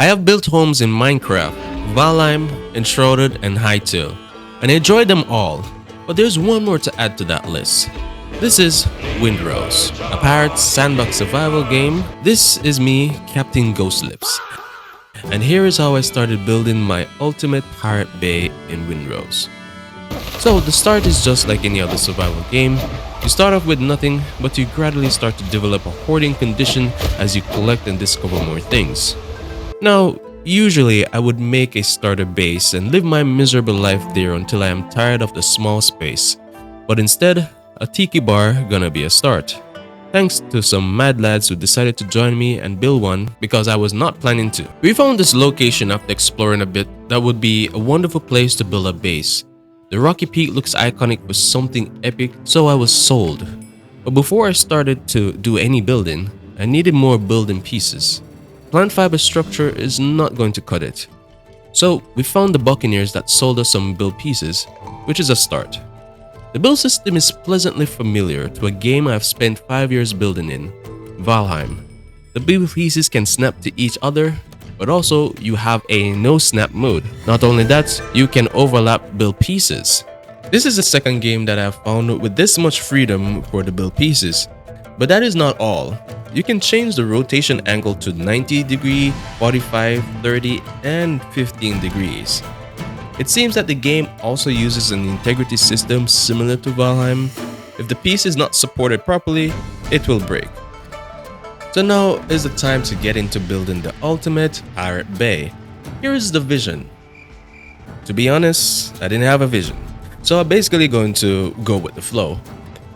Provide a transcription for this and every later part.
I have built homes in Minecraft, Valheim, Enshrouded, and Hytale, and I enjoyed them all, but there's one more to add to that list. This is Windrose, a pirate sandbox survival game. This is me, Captain Ghostlips. And here is how I started building my ultimate pirate bay in Windrose. So the start is just like any other survival game. You start off with nothing, but you gradually start to develop a hoarding condition as you collect and discover more things. Now, usually I would make a starter base and live my miserable life there until I am tired of the small space. But instead, a tiki bar gonna be a start. Thanks to some mad lads who decided to join me and build one because I was not planning to. We found this location after exploring a bit that would be a wonderful place to build a base. The rocky peak looks iconic for something epic, so I was sold. But before I started to do any building, I needed more building pieces. Plant fiber structure is not going to cut it. So we found the Buccaneers that sold us some build pieces, which is a start. The build system is pleasantly familiar to a game I've spent 5 years building in, Valheim. The build pieces can snap to each other, but also you have a no snap mode. Not only that, you can overlap build pieces. This is the second game that I've found with this much freedom for the build pieces. But that is not all. You can change the rotation angle to 90 degree, 45, 30, and 15 degrees. It seems that the game also uses an integrity system similar to Valheim. If the piece is not supported properly, it will break. So now is the time to get into building the ultimate pirate bay. Here is the vision. To be honest, I didn't have a vision, so I'm basically going to go with the flow.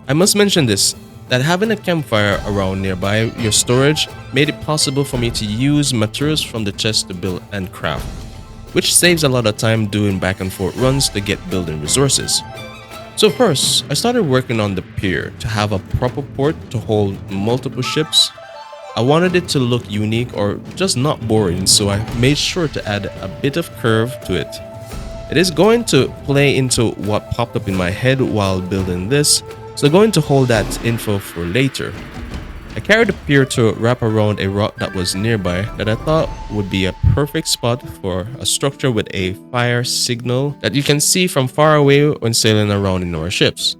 I must mention this, that having a campfire around nearby your storage made it possible for me to use materials from the chest to build and craft, which saves a lot of time doing back and forth runs to get building resources. So first, I started working on the pier to have a proper port to hold multiple ships. I wanted it to look unique or just not boring, so I made sure to add a bit of curve to it. It is going to play into what popped up in my head while building this, so I'm going to hold that info for later. I carried a pier to wrap around a rock that was nearby that I thought would be a perfect spot for a structure with a fire signal that you can see from far away when sailing around in our ships.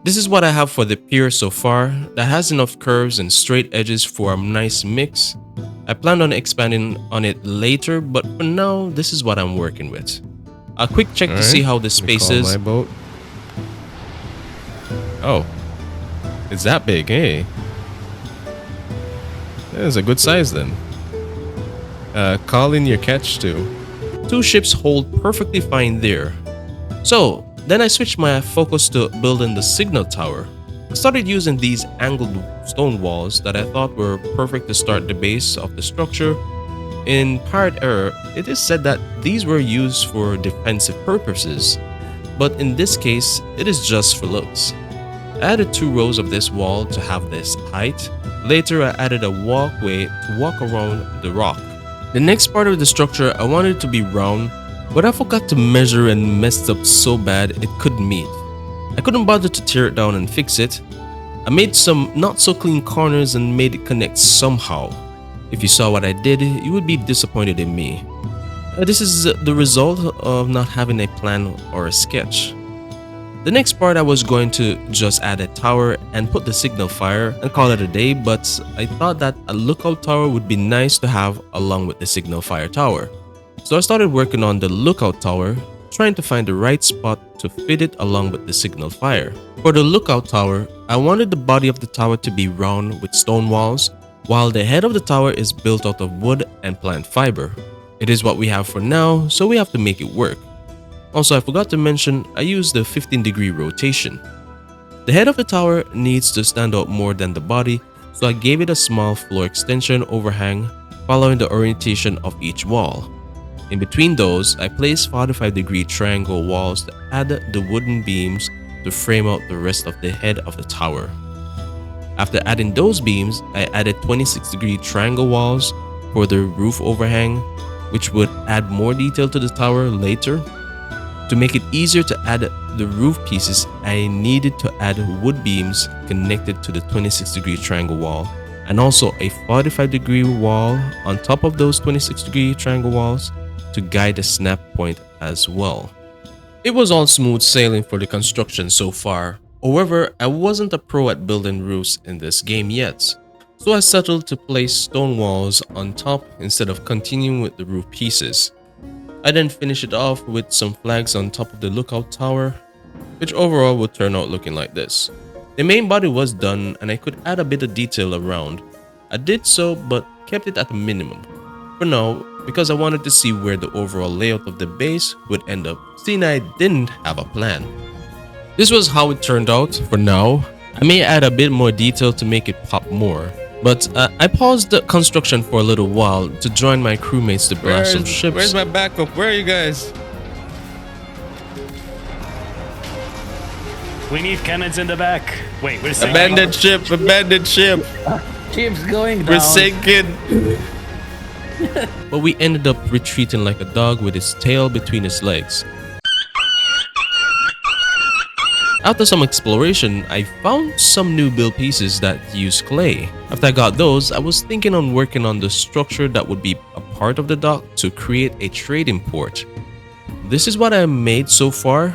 This is what I have for the pier so far that has enough curves and straight edges for a nice mix. I planned on expanding on it later, but for now, this is what I'm working with. A quick check to see how the space is. My boat. Oh, it's that big, eh? It's a good size then. Call in your catch too. 2 ships hold perfectly fine there. So then I switched my focus to building the signal tower. I started using these angled stone walls that I thought were perfect to start the base of the structure. In Pirate Era, it is said that these were used for defensive purposes, but in this case, it is just for looks. I added 2 rows of this wall to have this height. Later, I added a walkway to walk around the rock. The next part of the structure, I wanted it to be round, but I forgot to measure and messed up so bad it couldn't meet. I couldn't bother to tear it down and fix it. I made some not so clean corners and made it connect somehow. If you saw what I did, you would be disappointed in me. This is the result of not having a plan or a sketch. The next part, I was going to just add a tower and put the signal fire and call it a day, but I thought that a lookout tower would be nice to have along with the signal fire tower. So I started working on the lookout tower, trying to find the right spot to fit it along with the signal fire. For the lookout tower, I wanted the body of the tower to be round with stone walls, while the head of the tower is built out of wood and plant fiber. It is what we have for now, so we have to make it work. Also, I forgot to mention, I used the 15-degree rotation. The head of the tower needs to stand out more than the body, so I gave it a small floor extension overhang following the orientation of each wall. In between those, I placed 45-degree triangle walls to add the wooden beams to frame out the rest of the head of the tower. After adding those beams, I added 26-degree triangle walls for the roof overhang, which would add more detail to the tower later. To make it easier to add the roof pieces, I needed to add wood beams connected to the 26-degree triangle wall and also a 45-degree wall on top of those 26-degree triangle walls to guide the snap point as well. It was all smooth sailing for the construction so far. However, I wasn't a pro at building roofs in this game yet, so I settled to place stone walls on top instead of continuing with the roof pieces. I then finished it off with some flags on top of the lookout tower, which overall would turn out looking like this. The main body was done and I could add a bit of detail around. I did so but kept it at a minimum for now because I wanted to see where the overall layout of the base would end up, seeing I didn't have a plan. This was how it turned out for now. I may add a bit more detail to make it pop more, but I paused the construction for a little while to join my crewmates to blast some ships. Where's my backup? Where are you guys? We need cannons in the back. Wait, we're sinking. Abandoned ship! Abandoned ship! Ship's going down. We're sinking! But we ended up retreating like a dog with its tail between its legs. After some exploration, I found some new build pieces that use clay. After I got those, I was thinking on working on the structure that would be a part of the dock to create a trading port. This is what I made so far.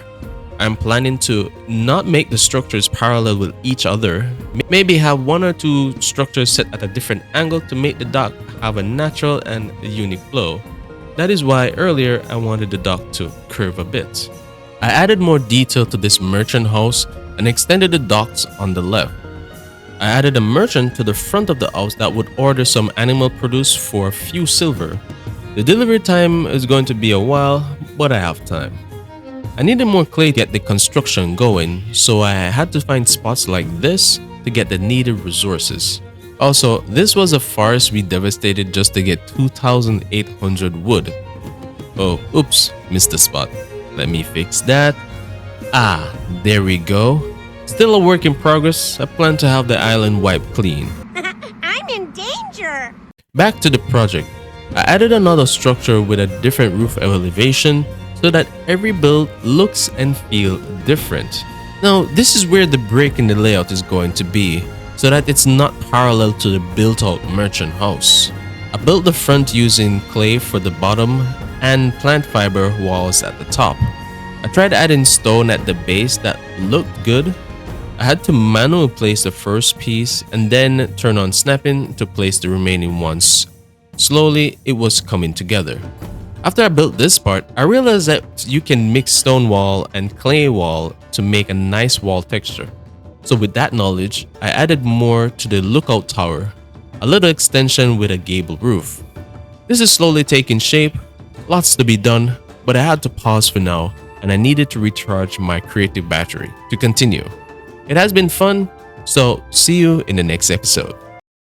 I'm planning to not make the structures parallel with each other. Maybe have one or two structures set at a different angle to make the dock have a natural and unique flow. That is why earlier I wanted the dock to curve a bit. I added more detail to this merchant house and extended the docks on the left. I added a merchant to the front of the house that would order some animal produce for a few silver. The delivery time is going to be a while, but I have time. I needed more clay to get the construction going, so I had to find spots like this to get the needed resources. Also, this was a forest we devastated just to get 2,800 wood. Oh, oops, missed the spot. Let me fix that. Ah, there we go. Still a work in progress. I plan to have the island wiped clean. I'm in danger! Back to the project. I added another structure with a different roof elevation so that every build looks and feels different. Now, this is where the break in the layout is going to be, so that it's not parallel to the built-out merchant house. I built the front using clay for the bottom and plant fiber walls at the top. I tried adding stone at the base that looked good. I had to manually place the first piece and then turn on snapping to place the remaining ones. Slowly, it was coming together. After I built this part, I realized that you can mix stone wall and clay wall to make a nice wall texture. So with that knowledge, I added more to the lookout tower, a little extension with a gable roof. This is slowly taking shape, lots to be done, but I had to pause for now and I needed to recharge my creative battery to continue. It has been fun, so see you in the next episode.